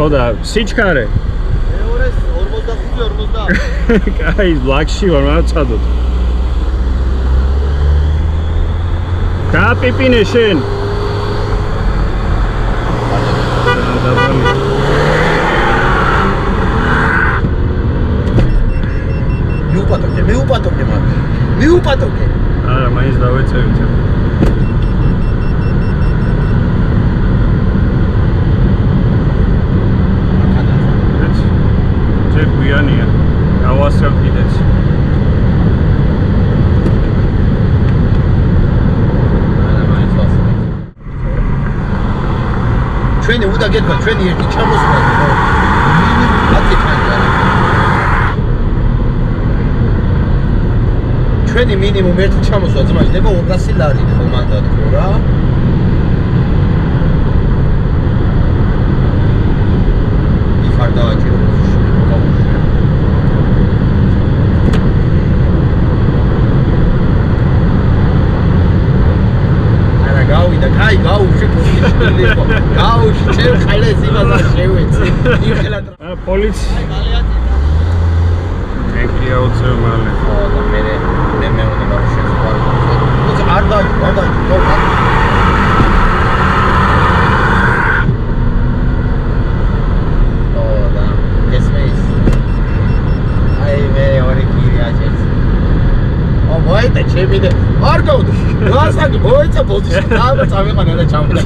ხო და სიჩქარე. მეორეს 45-50. კაი, ბლაკში ვარ, მაგრამ წადოთ. გააპიპინე შენ. მიუპატოკე. არა, მაინც დავეწევით. ჯერ გვიანია. გავასწრებ კიდეც. ჩვენი უდა გეთქვა, ჩვენი ერთი ჩამოსვლა. ჩვენი მინიმუმ ერთი ჩამოსვლა ძმა იქნება 200 ლარი ხო მანდ თქო რა. იფარდააჭირო არა გავიდა, კაი გაუში პოზიციური იყო. გაუში ჩემ ხალეს იმასაც შევეცი. იხელა პოლიცია. აი მალეატი. ეკია უწევ მალე. ხო და მე მეუნება შეხვარ. არ და ჩემი და არ გავდი. გასაგები მოეცა პოზიცია. და წავიყანე რა ჩამოდა.